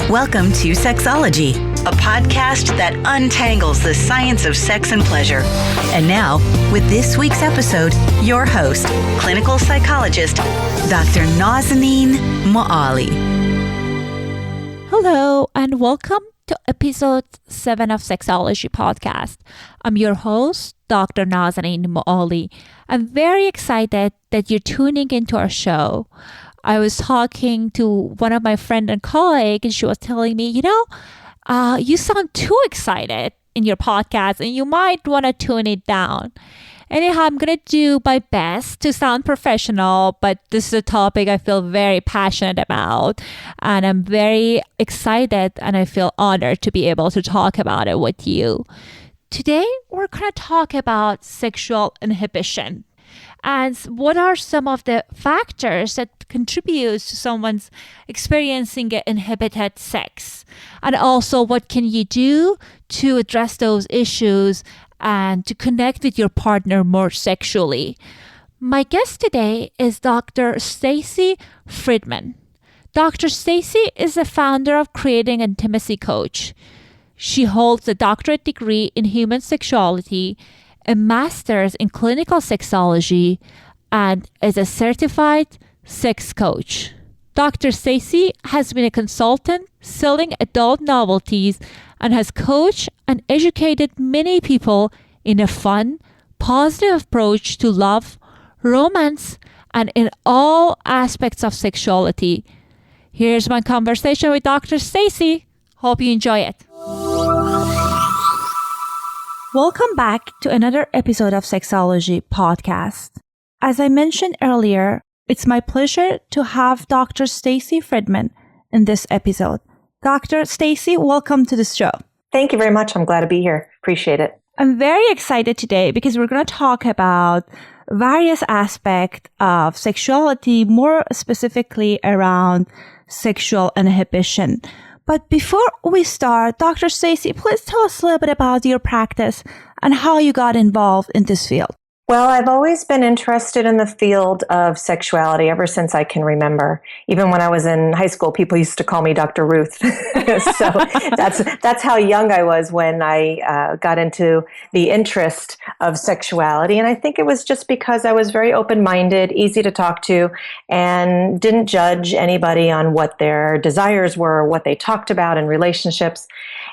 Welcome to Sexology, a podcast that untangles the science of sex and pleasure. And now, with this week's episode, your host, clinical psychologist, Dr. Nazanin Moali. Hello, and welcome to episode 7 of Sexology Podcast. I'm your host, Dr. Nazanin Moali. I'm very excited that you're tuning into our show. I was talking to one of my friend and colleague, and she was telling me, you sound too excited in your podcast, and you might want to tune it down. Anyhow, I'm going to do my best to sound professional, but this is a topic I feel very passionate about, and I'm very excited, and I feel honored to be able to talk about it with you. Today, we're going to talk about sexual inhibition. And what are some of the factors that contribute to someone's experiencing inhibited sex? And also, what can you do to address those issues and to connect with your partner more sexually? My guest today is Dr. Stacy Friedman. Dr. Stacy is the founder of Creating Intimacy Coach. She holds a doctorate degree in Human Sexuality, a master's in Clinical Sexology, and is a certified sex coach. Dr. Stacy has been a consultant selling adult novelties and has coached and educated many people in a fun, positive approach to love, romance, and in all aspects of sexuality. Here's my conversation with Dr. Stacy. Hope you enjoy it. Welcome back to another episode of Sexology Podcast. As I mentioned earlier, it's my pleasure to have Dr. Stacy Friedman in this episode. Dr. Stacy, welcome to the show. Thank you very much. I'm glad to be here. Appreciate it. I'm very excited today because we're going to talk about various aspects of sexuality, more specifically around sexual inhibition. But before we start, Dr. Stacy, please tell us a little bit about your practice and how you got involved in this field. Well, I've always been interested in the field of sexuality ever since I can remember. Even when I was in high school, people used to call me Dr. Ruth. So that's how young I was when I got into the interest of sexuality. And I think it was just because I was very open-minded, easy to talk to, and didn't judge anybody on what their desires were, what they talked about in relationships.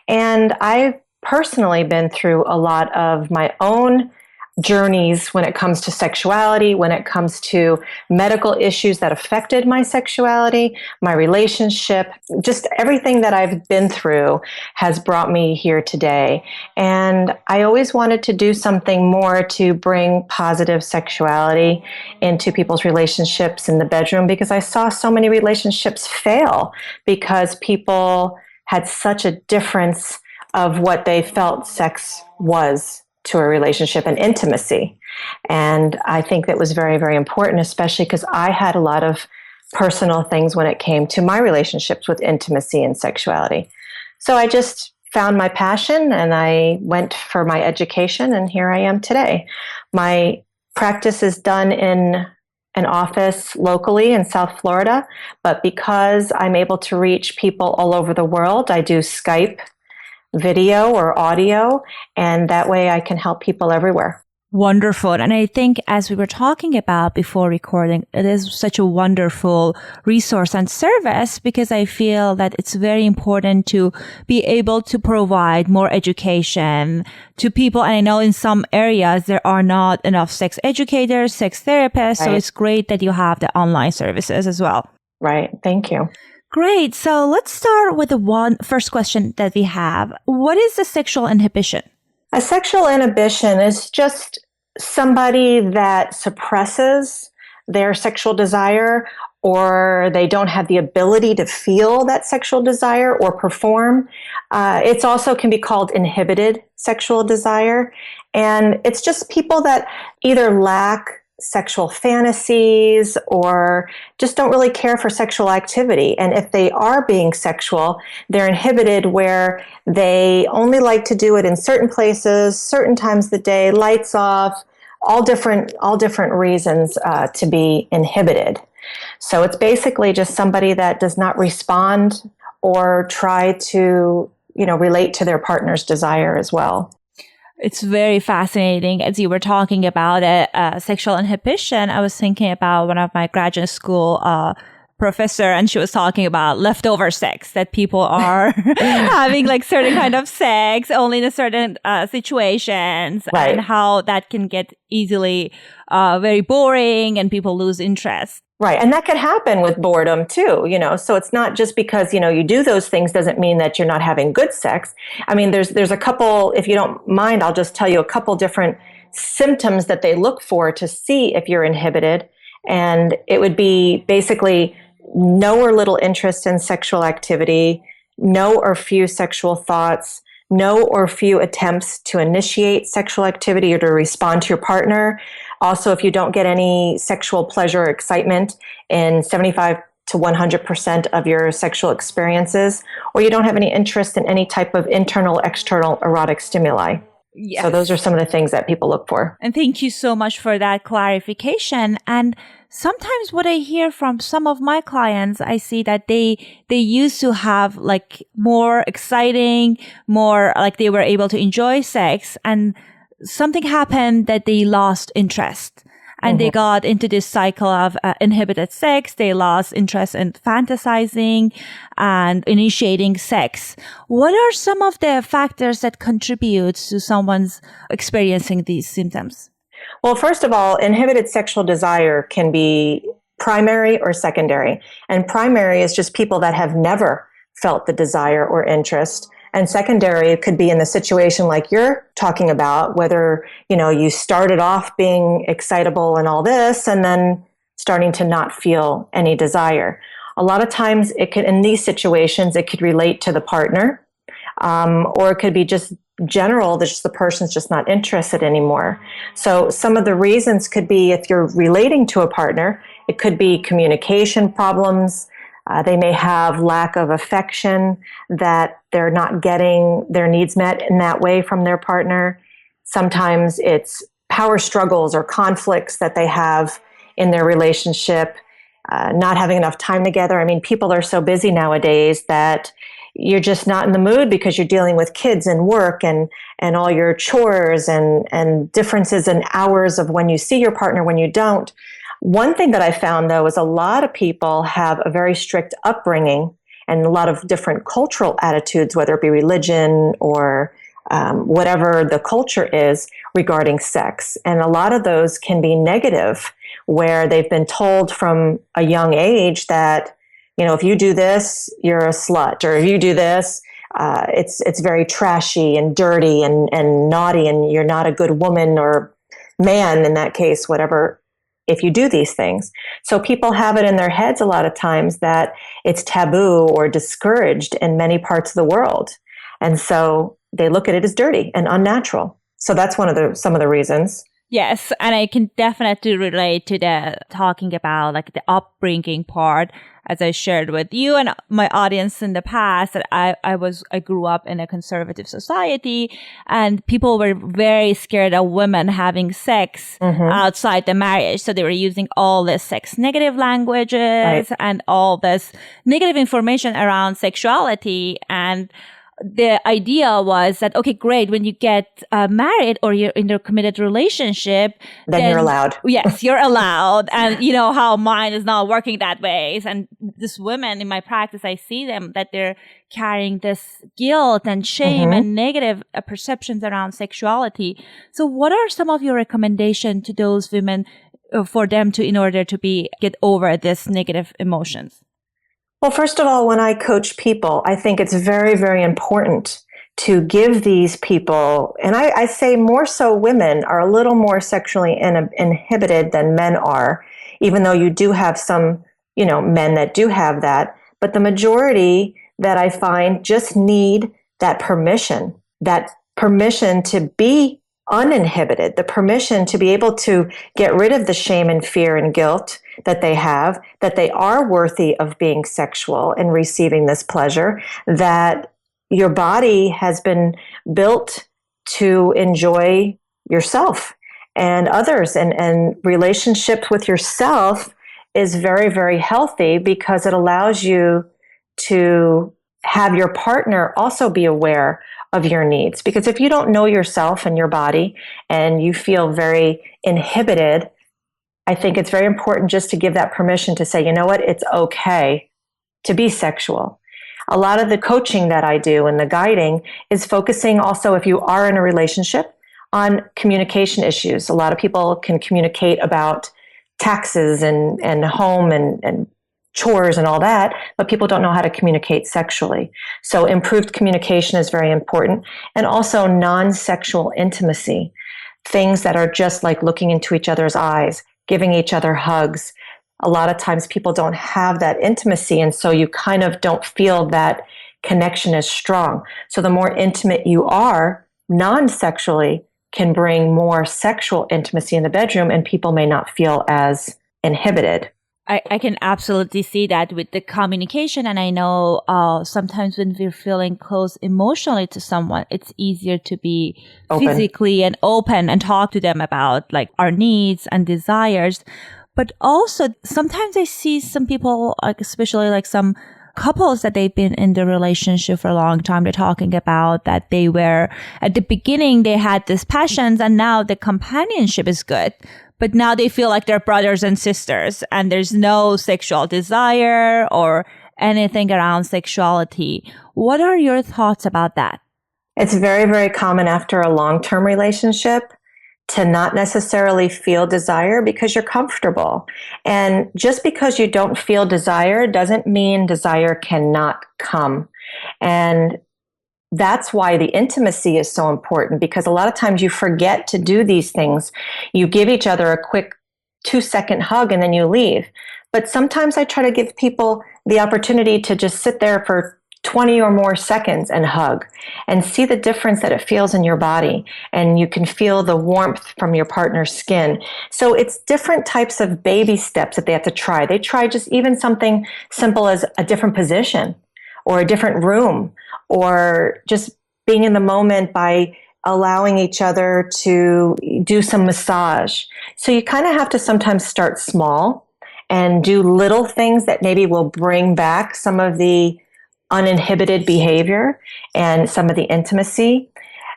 And I've personally been through a lot of my own journeys when it comes to sexuality, when it comes to medical issues that affected my sexuality, my relationship, just everything that I've been through has brought me here today. And I always wanted to do something more to bring positive sexuality into people's relationships in the bedroom because I saw so many relationships fail because people had such a difference of what they felt sex was to a relationship and intimacy. And I think that was very, very important, especially because I had a lot of personal things when it came to my relationships with intimacy and sexuality. So I just found my passion and I went for my education, and here I am today. My practice is done in an office locally in South Florida, but because I'm able to reach people all over the world, I do Skype video or audio, and that way I can help people everywhere. Wonderful. And I think as we were talking about before recording, it is such a wonderful resource and service because I feel that it's very important to be able to provide more education to people. And I know in some areas there are not enough sex educators, sex therapists. Right. So it's great that you have the online services as well. Right. Thank you. Great. So let's start with the first question that we have. What is the sexual inhibition? A sexual inhibition is just somebody that suppresses their sexual desire, or they don't have the ability to feel that sexual desire or perform. It's also can be called inhibited sexual desire. And it's just people that either lack sexual fantasies or just don't really care for sexual activity. And if they are being sexual, they're inhibited where they only like to do it in certain places, certain times of the day, lights off, all different reasons to be inhibited. So it's basically just somebody that does not respond or try to, relate to their partner's desire as well. It's very fascinating. As you were talking about sexual inhibition, I was thinking about one of my graduate school professor, and she was talking about leftover sex, that people are having like certain kind of sex only in a certain situations, right. And how that can get easily very boring and people lose interest. Right. And that could happen with boredom too, so it's not just because, you do those things doesn't mean that you're not having good sex. I mean, there's a couple, if you don't mind, I'll just tell you a couple different symptoms that they look for to see if you're inhibited. And it would be basically no or little interest in sexual activity, no or few sexual thoughts, no or few attempts to initiate sexual activity or to respond to your partner. Also, if you don't get any sexual pleasure or excitement in 75 to 100% of your sexual experiences, or you don't have any interest in any type of internal, external erotic stimuli. Yes. So those are some of the things that people look for. And thank you so much for that clarification. And sometimes what I hear from some of my clients, I see that they used to have like more exciting, more like they were able to enjoy sex, and something happened that they lost interest. And they got into this cycle of inhibited sex. They lost interest in fantasizing and initiating sex. What are some of the factors that contribute to someone's experiencing these symptoms? Well, first of all, inhibited sexual desire can be primary or secondary. And primary is just people that have never felt the desire or interest. And secondary could be in the situation like you're talking about, whether, you started off being excitable and all this, and then starting to not feel any desire. A lot of times in these situations, it could relate to the partner, or it could be just general, that just the person's just not interested anymore. So some of the reasons could be if you're relating to a partner, it could be communication problems. They may have lack of affection, that they're not getting their needs met in that way from their partner. Sometimes it's power struggles or conflicts that they have in their relationship, not having enough time together. I mean, people are so busy nowadays that you're just not in the mood because you're dealing with kids and work and all your chores and differences in hours of when you see your partner, when you don't. One thing that I found, though, is a lot of people have a very strict upbringing and a lot of different cultural attitudes, whether it be religion or whatever the culture is regarding sex. And a lot of those can be negative, where they've been told from a young age that, if you do this, you're a slut, or if you do this, it's very trashy and dirty and naughty, and you're not a good woman or man in that case, whatever, if you do these things. So people have it in their heads a lot of times that it's taboo or discouraged in many parts of the world. And so they look at it as dirty and unnatural. So that's some of the reasons. Yes, and I can definitely relate to the talking about like the upbringing part, as I shared with you and my audience in the past, that I grew up in a conservative society, and people were very scared of women having sex outside the marriage. So they were using all this sex negative languages and all this negative information around sexuality. And the idea was that, okay, great, when you get married or you're in a committed relationship, then you're allowed. Yes, you're allowed. And you know how mine is not working that way. And these women in my practice, I see them that they're carrying this guilt and shame and negative perceptions around sexuality. So what are some of your recommendations to those women for them in order to get over this negative emotions? Well, first of all, when I coach people, I think it's very, very important to give these people, and I say more so women are a little more sexually inhibited than men are, even though you do have some, men that do have that. But the majority that I find just need that permission to be uninhibited, the permission to be able to get rid of the shame and fear and guilt that they have, that they are worthy of being sexual and receiving this pleasure, that your body has been built to enjoy yourself and others, and relationships with yourself is very, very healthy because it allows you to have your partner also be aware of your needs. Because if you don't know yourself and your body and you feel very inhibited, I think it's very important just to give that permission to say, you know what, it's okay to be sexual. A lot of the coaching that I do and the guiding is focusing also, if you are in a relationship, on communication issues. A lot of people can communicate about taxes and home and chores and all that, but people don't know how to communicate sexually. So improved communication is very important. And also non-sexual intimacy, things that are just like looking into each other's eyes, giving each other hugs. A lot of times people don't have that intimacy, and so you kind of don't feel that connection is strong. So the more intimate you are, non-sexually, can bring more sexual intimacy in the bedroom, and people may not feel as inhibited. I can absolutely see that with the communication. And I know sometimes when we're feeling close emotionally to someone, it's easier to be Open. Physically and open and talk to them about like our needs and desires. But also sometimes I see some people, like especially like some couples that they've been in the relationship for a long time, they're talking about that they were at the beginning, they had these passions and now the companionship is good. But now they feel like they're brothers and sisters and there's no sexual desire or anything around sexuality. What are your thoughts about that? It's very, very common after a long-term relationship to not necessarily feel desire because you're comfortable. And just because you don't feel desire doesn't mean desire cannot come. And that's why the intimacy is so important, because a lot of times you forget to do these things. You give each other a quick 2-second hug and then you leave. But sometimes I try to give people the opportunity to just sit there for 20 or more seconds and hug and see the difference that it feels in your body. And you can feel the warmth from your partner's skin. So it's different types of baby steps that they have to try. They try just even something simple as a different position or a different room, or just being in the moment by allowing each other to do some massage. So you kind of have to sometimes start small and do little things that maybe will bring back some of the uninhibited behavior and some of the intimacy.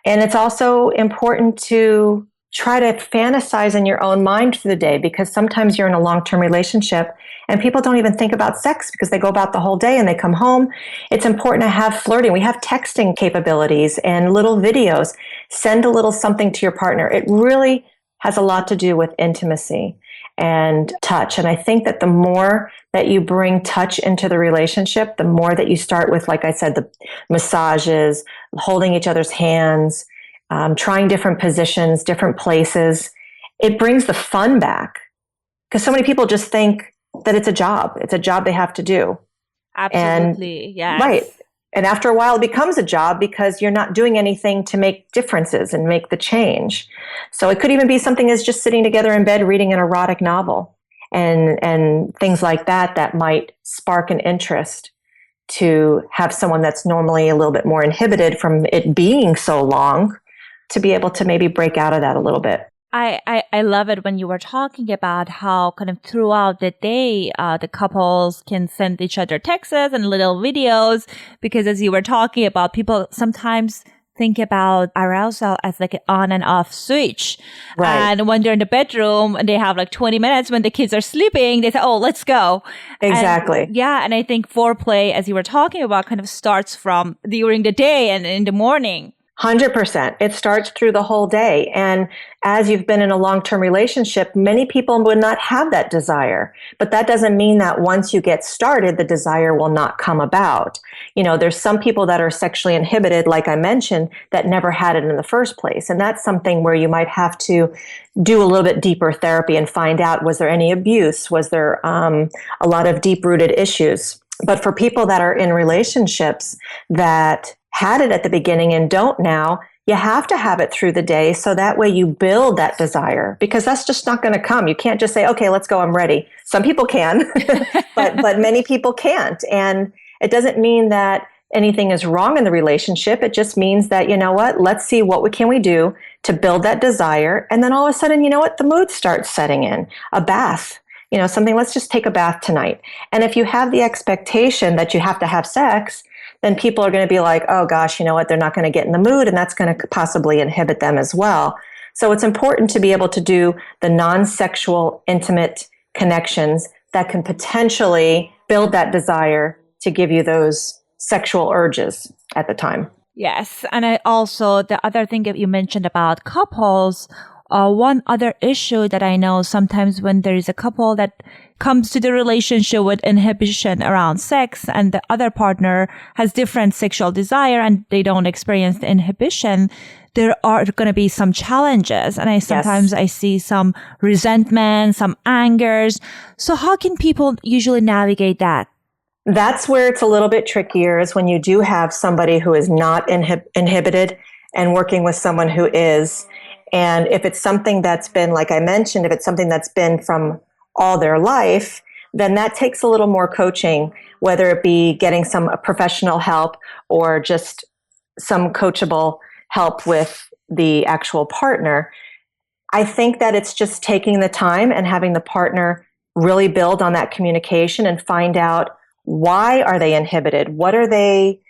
And it's also important to try to fantasize in your own mind for the day, because sometimes you're in a long-term relationship and people don't even think about sex because they go about the whole day and they come home. It's important to have flirting. We have texting capabilities and little videos. Send a little something to your partner. It really has a lot to do with intimacy and touch. And I think that the more that you bring touch into the relationship, the more that you start with, like I said, the massages, holding each other's hands, trying different positions, different places, it brings the fun back. Because so many people just think that it's a job. It's a job they have to do. Absolutely, yes. Right. And after a while, it becomes a job because you're not doing anything to make differences and make the change. So it could even be something as just sitting together in bed reading an erotic novel and things like that that might spark an interest to have someone that's normally a little bit more inhibited from it being so long to be able to maybe break out of that a little bit. I love it when you were talking about how kind of throughout the day, the couples can send each other texts and little videos, because as you were talking about, people sometimes think about arousal as like an on and off switch. Right. And when they're in the bedroom and they have like 20 minutes when the kids are sleeping, they say, oh, let's go. Exactly. And I think foreplay, as you were talking about, kind of starts from during the day and in the morning. 100%. It starts through the whole day. And as you've been in a long-term relationship, many people would not have that desire. But that doesn't mean that once you get started, the desire will not come about. You know, there's some people that are sexually inhibited, like I mentioned, that never had it in the first place. And that's something where you might have to do a little bit deeper therapy and find out, was there any abuse? Was there a lot of deep-rooted issues? But for people that are in relationships that had it at the beginning and don't now, you have to have it through the day so that way you build that desire, because that's just not going to come. You can't just say, okay, let's go, I'm ready. Some people can, but many people can't. And it doesn't mean that anything is wrong in the relationship. It just means that, you know what, let's see what can we do to build that desire. And then all of a sudden, you know what, the mood starts setting in. A bath, you know, something, let's just take a bath tonight. And if you have the expectation that you have to have sex, then people are going to be like, oh gosh, you know what? They're not going to get in the mood, and that's going to possibly inhibit them as well. So it's important to be able to do the non-sexual intimate connections that can potentially build that desire to give you those sexual urges at the time. Yes. And the other thing that you mentioned about couples, one other issue that I know sometimes when there is a couple that comes to the relationship with inhibition around sex and the other partner has different sexual desire and they don't experience the inhibition, there are going to be some challenges. And sometimes I see some resentment, some angers. So how can people usually navigate that? That's where it's a little bit trickier, is when you do have somebody who is not inhibited and working with someone who is. And if it's something that's been, like I mentioned, if it's something that's been from all their life, then that takes a little more coaching, whether it be getting some professional help or just some coachable help with the actual partner. I think that it's just taking the time and having the partner really build on that communication and find out, why are they inhibited? What are they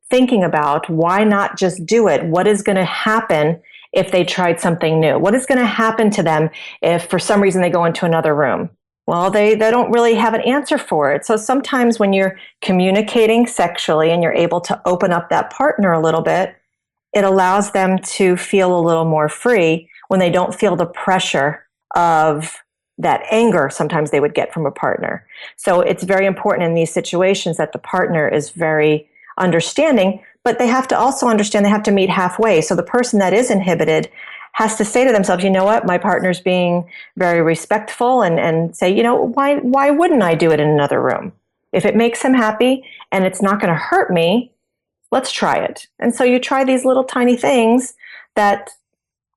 thinking about? Why not just do it? What is going to happen if they tried something new? What is going to happen to them if for some reason they go into another room? Well, they don't really have an answer for it. So sometimes when you're communicating sexually and you're able to open up that partner a little bit, it allows them to feel a little more free when they don't feel the pressure of that anger sometimes they would get from a partner. So it's very important in these situations that the partner is very understanding, but they have to also understand they have to meet halfway. So the person that is inhibited has to say to themselves, you know what, my partner's being very respectful, and say, you know, why wouldn't I do it in another room? If it makes him happy and it's not going to hurt me, let's try it. And so you try these little tiny things that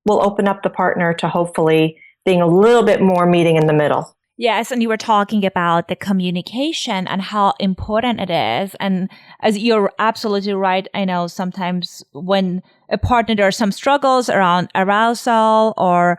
will open up the partner to hopefully being a little bit more meeting in the middle. Yes, and you were talking about the communication and how important it is. And as you're absolutely right, I know sometimes when a partner, there are some struggles around arousal or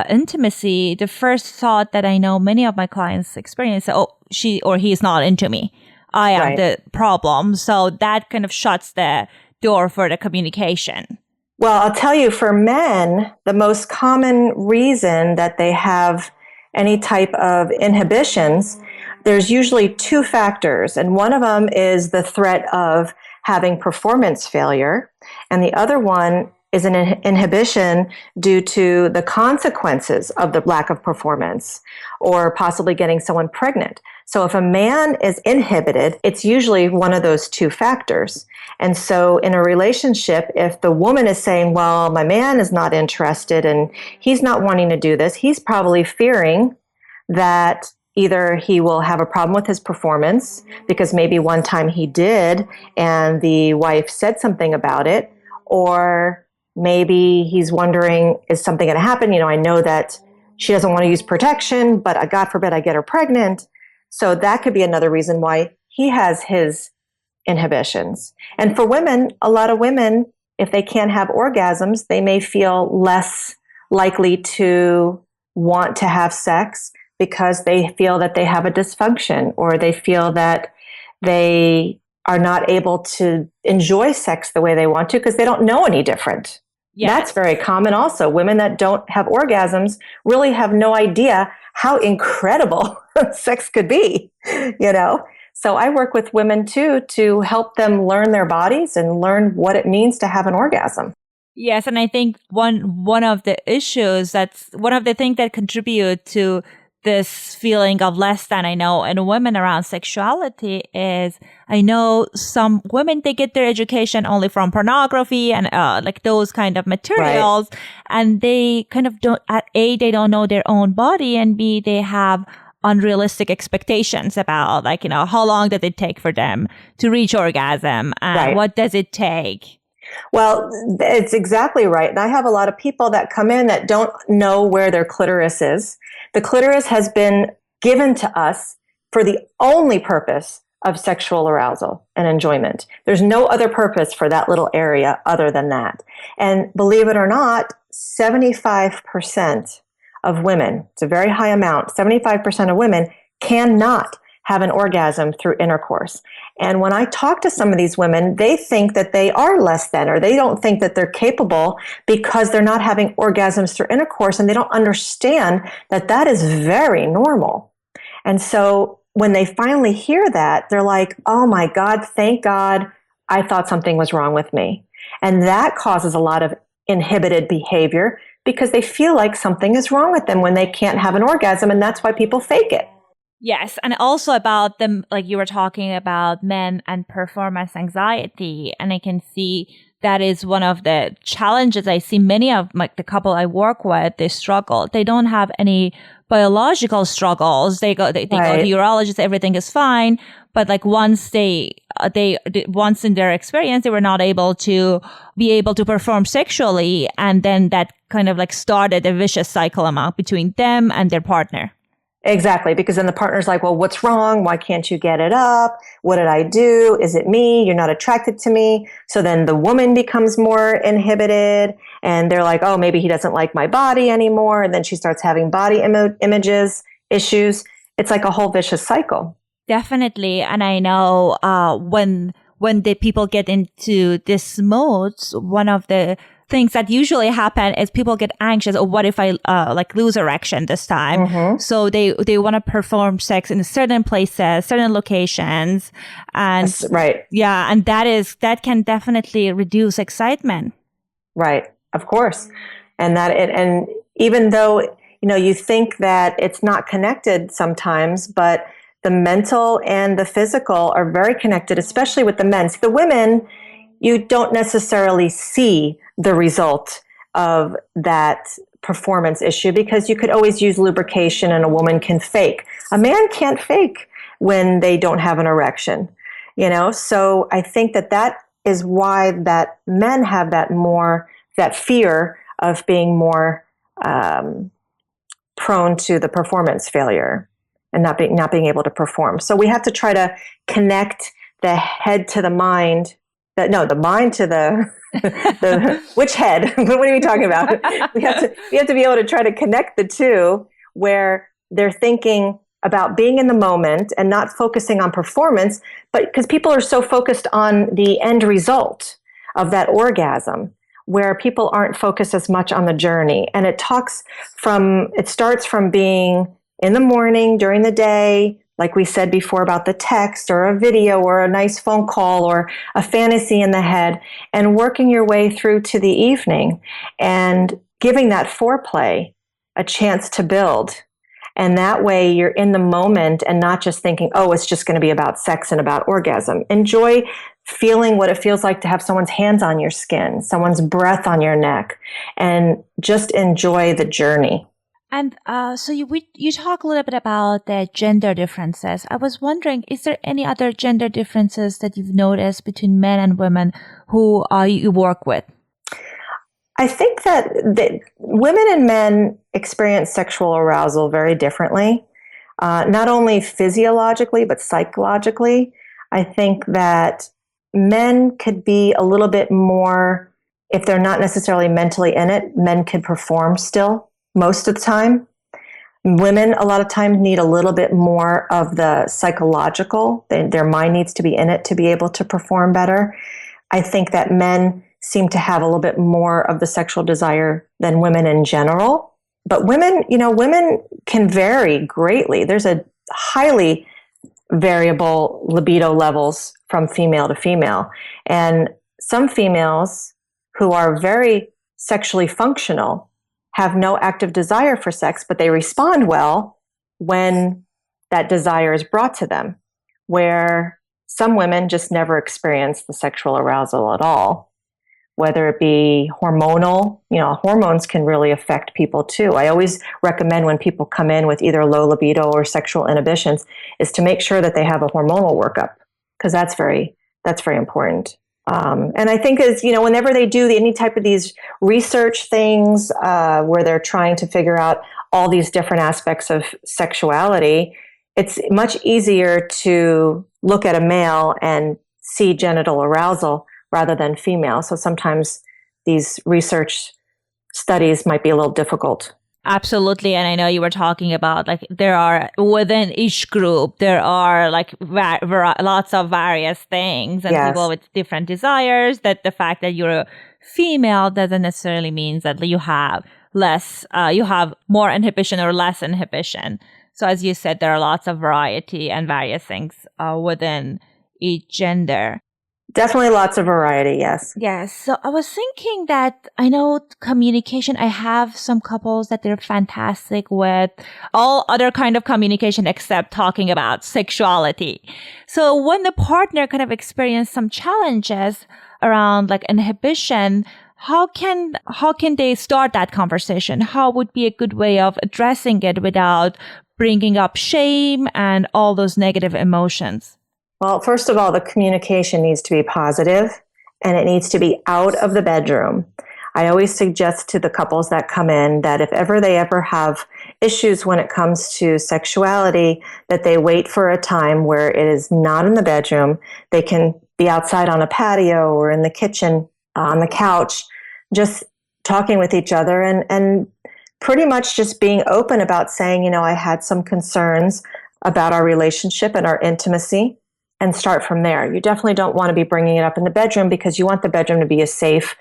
intimacy, the first thought that I know many of my clients experience, oh, she or he is not into me. I am the problem. So that kind of shuts the door for the communication. Well, I'll tell you, for men, the most common reason that they have any type of inhibitions, there's usually two factors. And one of them is the threat of having performance failure. And the other one is an inhibition due to the consequences of the lack of performance or possibly getting someone pregnant. So if a man is inhibited, it's usually one of those two factors. And so in a relationship, if the woman is saying, well, my man is not interested and he's not wanting to do this, he's probably fearing that either he will have a problem with his performance because maybe one time he did and the wife said something about it, or maybe he's wondering, is something going to happen? You know, I know that she doesn't want to use protection, but God forbid I get her pregnant. So that could be another reason why he has his inhibitions. And for women, a lot of women, if they can't have orgasms, they may feel less likely to want to have sex because they feel that they have a dysfunction, or they feel that they are not able to enjoy sex the way they want to because they don't know any different. Yes. That's very common also. Women that don't have orgasms really have no idea how incredible sex could be, you know? So I work with women too to help them learn their bodies and learn what it means to have an orgasm. Yes, and I think one of the issues, that's one of the things that contribute to this feeling of less than, I know, in women around sexuality is, I know some women, they get their education only from pornography and like those kind of materials. Right. And they kind of don't, at A, they don't know their own body, and B, they have unrealistic expectations about, like, you know, how long does it take for them to reach orgasm and right. What does it take? Well, it's exactly right. And I have a lot of people that come in that don't know where their clitoris is. The clitoris has been given to us for the only purpose of sexual arousal and enjoyment. There's no other purpose for that little area other than that. And believe it or not, 75% of women, it's a very high amount, 75% of women cannot have an orgasm through intercourse. And when I talk to some of these women, they think that they are less than, or they don't think that they're capable because they're not having orgasms through intercourse, and they don't understand that that is very normal. And so when they finally hear that, they're like, oh my God, thank God, I thought something was wrong with me. And that causes a lot of inhibited behavior because they feel like something is wrong with them when they can't have an orgasm, and that's why people fake it. Yes. And also about them, like you were talking about men and performance anxiety. And I can see that is one of the challenges. I see many of the couple I work with, they struggle. They don't have any biological struggles. They go to urologists, everything is fine. But like once once in their experience, they were not able to perform sexually. And then that kind of like started a vicious cycle between them and their partner. Exactly, because then the partner's like, well, what's wrong? Why can't you get it up? What did I do? Is it me? You're not attracted to me. So then the woman becomes more inhibited, and they're like, oh, maybe he doesn't like my body anymore. And then she starts having body images issues. It's like a whole vicious cycle. Definitely. And I know when the people get into this mode, one of the things that usually happen is people get anxious. Or what if I lose erection this time? Mm-hmm. So they want to perform sex in certain places, certain locations, and that's right. Yeah, and that can definitely reduce excitement. Right, of course, and even though you think that it's not connected sometimes, but the mental and the physical are very connected, especially with the men. So the women, you don't necessarily see the result of that performance issue because you could always use lubrication and a woman can fake. A man can't fake when they don't have an erection, So I think that is why that men have that fear of being more prone to the performance failure and not being able to perform. So we have to try to connect the head to the mind. The mind to the which head? What are we talking about? We have to be able to try to connect the two where they're thinking about being in the moment and not focusing on performance, but because people are so focused on the end result of that orgasm, where people aren't focused as much on the journey. And it starts from being in the morning, during the day, like we said before about the text or a video or a nice phone call or a fantasy in the head, and working your way through to the evening and giving that foreplay a chance to build. And that way you're in the moment and not just thinking, oh, it's just going to be about sex and about orgasm. Enjoy feeling what it feels like to have someone's hands on your skin, someone's breath on your neck, and just enjoy the journey. And so you talk a little bit about the gender differences. I was wondering, is there any other gender differences that you've noticed between men and women who you work with? I think that women and men experience sexual arousal very differently, not only physiologically, but psychologically. I think that men could be a little bit more, if they're not necessarily mentally in it, men could perform still. Most of the time. Women, a lot of times, need a little bit more of the psychological. Their mind needs to be in it to be able to perform better. I think that men seem to have a little bit more of the sexual desire than women in general. But women can vary greatly. There's a highly variable libido levels from female to female. And some females who are very sexually functional have no active desire for sex, but they respond well when that desire is brought to them, where some women just never experience the sexual arousal at all, whether it be hormonal. Hormones can really affect people too. I always recommend when people come in with either low libido or sexual inhibitions is to make sure that they have a hormonal workup, because that's very important. And I think whenever they do any type of these research things where they're trying to figure out all these different aspects of sexuality, it's much easier to look at a male and see genital arousal rather than female. So sometimes these research studies might be a little difficult Absolutely. And I know you were talking about like there are within each group, there are like lots of various things and people with different desires, that the fact that you're a female doesn't necessarily mean that you have you have more inhibition or less inhibition. So as you said, there are lots of variety and various things within each gender. Definitely lots of variety, yes. Yes. So I was thinking that I know communication, I have some couples that they're fantastic with all other kind of communication except talking about sexuality. So when the partner kind of experience some challenges around like inhibition, how can they start that conversation? How would be a good way of addressing it without bringing up shame and all those negative emotions? Well, first of all, the communication needs to be positive and it needs to be out of the bedroom. I always suggest to the couples that come in that if they ever have issues when it comes to sexuality, that they wait for a time where it is not in the bedroom. They can be outside on a patio or in the kitchen, on the couch, just talking with each other and pretty much just being open about saying, I had some concerns about our relationship and our intimacy. And start from there. You definitely don't want to be bringing it up in the bedroom because you want the bedroom to be a safe,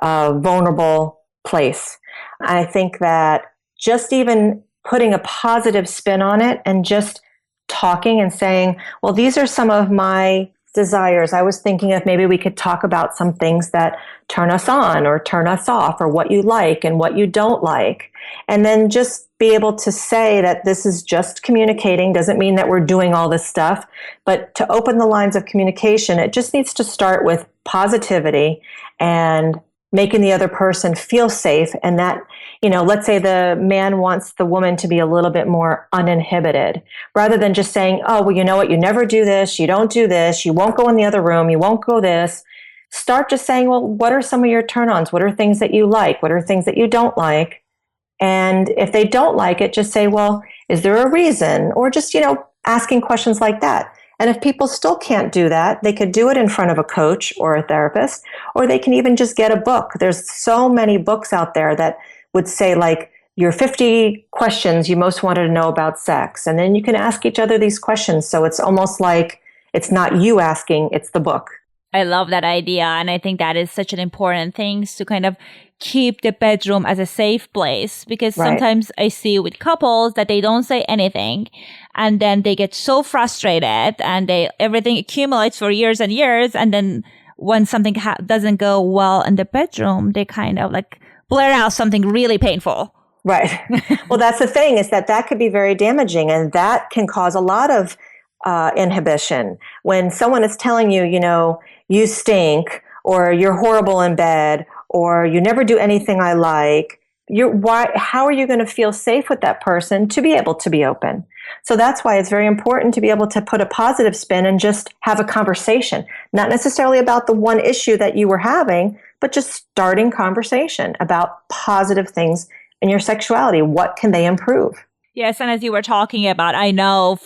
vulnerable place. I think that just even putting a positive spin on it and just talking and saying, well, these are some of my desires. I was thinking if maybe we could talk about some things that turn us on or turn us off, or what you like and what you don't like. And then just be able to say that this is just communicating. Doesn't mean that we're doing all this stuff, but to open the lines of communication, it just needs to start with positivity and making the other person feel safe. And that, let's say the man wants the woman to be a little bit more uninhibited, rather than just saying, oh, well, you know what, you never do this, you don't do this, you won't go in the other room, you won't go this. Start just saying, well, what are some of your turn-ons? What are things that you like? What are things that you don't like? And if they don't like it, just say, well, is there a reason? Or just, asking questions like that. And if people still can't do that, they could do it in front of a coach or a therapist, or they can even just get a book. There's so many books out there that would say like your 50 questions you most wanted to know about sex. And then you can ask each other these questions. So it's almost like it's not you asking, it's the book. I love that idea. And I think that is such an important thing to kind of keep the bedroom as a safe place, because sometimes I see with couples that they don't say anything and then they get so frustrated and everything accumulates for years and years. And then when something doesn't go well in the bedroom, they kind of like blare out something really painful. Right. Well, that's the thing, is that could be very damaging, and that can cause a lot of inhibition. When someone is telling you, you stink, or you're horrible in bed, or you never do anything I like, how are you going to feel safe with that person to be able to be open? So that's why it's very important to be able to put a positive spin and just have a conversation, not necessarily about the one issue that you were having, but just starting conversation about positive things in your sexuality. What can they improve? Yes, and as you were talking about, I know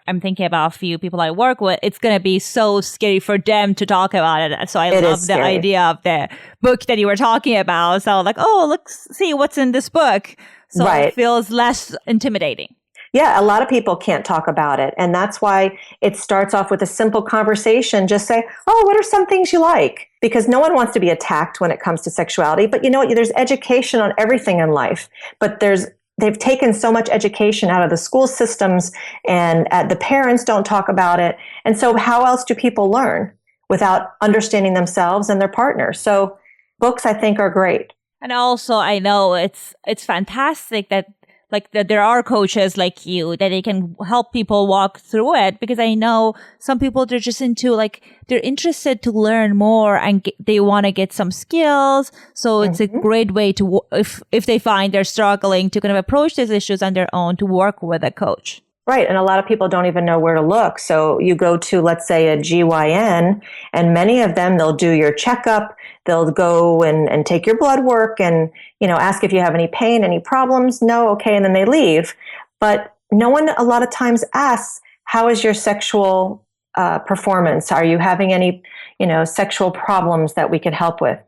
I'm thinking about a few people I work with, it's going to be so scary for them to talk about it. So I love the idea of the book that you were talking about. So like, oh, let's see what's in this book. So it feels less intimidating. Yeah, a lot of people can't talk about it. And that's why it starts off with a simple conversation. Just say, oh, what are some things you like? Because no one wants to be attacked when it comes to sexuality. But you know what? There's education on everything in life. But they've taken so much education out of the school systems, and the parents don't talk about it. And so how else do people learn without understanding themselves and their partner? So books, I think, are great. And also, I know it's fantastic that there are coaches like you that they can help people walk through it, because I know some people, they're just they're interested to learn more and they want to get some skills. So it's a great way to, if they find they're struggling, to kind of approach these issues on their own, to work with a coach. Right. And a lot of people don't even know where to look. So you go to, let's say, a GYN, and many of them, they'll do your checkup. They'll go and take your blood work and, ask if you have any pain, any problems. No. Okay. And then they leave. But no one a lot of times asks, how is your sexual performance? Are you having any, sexual problems that we could help with?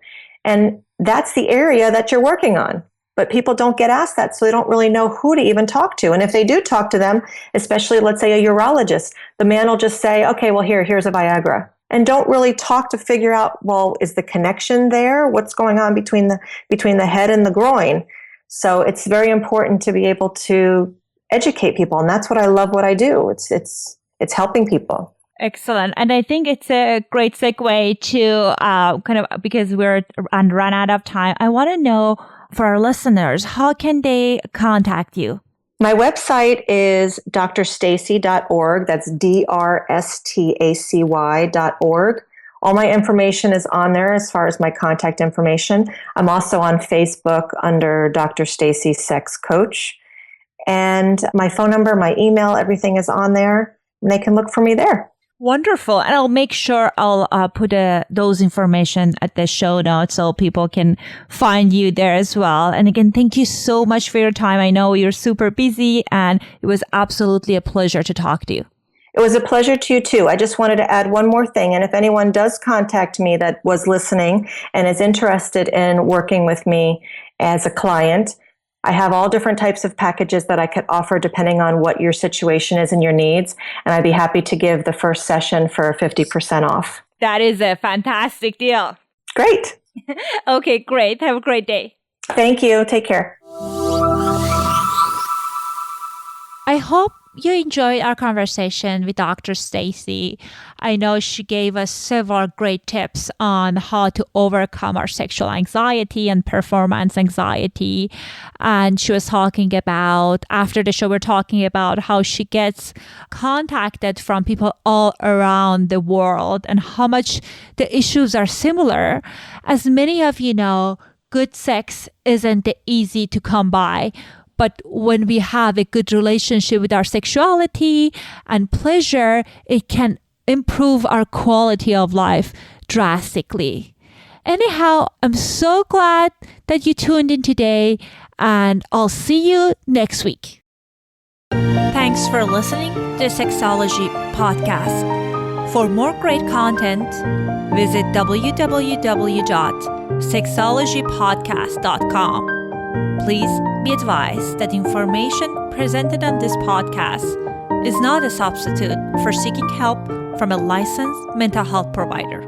And that's the area that you're working on. But people don't get asked that, so they don't really know who to even talk to. And if they do talk to them, especially let's say a urologist, the man will just say, okay, well, here's a Viagra. And don't really talk to figure out, well, is the connection there? What's going on between the head and the groin? So it's very important to be able to educate people. And that's what I love what I do. It's helping people. Excellent. And I think it's a great segue to because we're run out of time. I want to know, for our listeners, how can they contact you? My website is drstacy.org. That's drstacy.org. All my information is on there as far as my contact information. I'm also on Facebook under Dr. Stacy Sex Coach. And my phone number, my email, everything is on there. And they can look for me there. Wonderful. And I'll make sure I'll put those information at the show notes so people can find you there as well. And again, thank you so much for your time. I know you're super busy, and it was absolutely a pleasure to talk to you. It was a pleasure to you too. I just wanted to add one more thing. And if anyone does contact me that was listening and is interested in working with me as a client, I have all different types of packages that I could offer depending on what your situation is and your needs. And I'd be happy to give the first session for 50% off. That is a fantastic deal. Great. Okay, great. Have a great day. Thank you. Take care. I hope you enjoyed our conversation with Dr. Stacy. I know she gave us several great tips on how to overcome our sexual anxiety and performance anxiety. And she was talking about, after the show, we're talking about how she gets contacted from people all around the world and how much the issues are similar. As many of you know, good sex isn't easy to come by. But when we have a good relationship with our sexuality and pleasure, it can improve our quality of life drastically. Anyhow, I'm so glad that you tuned in today, and I'll see you next week. Thanks for listening to Sexology Podcast. For more great content, visit www.sexologypodcast.com. Please be advised that information presented on this podcast is not a substitute for seeking help from a licensed mental health provider.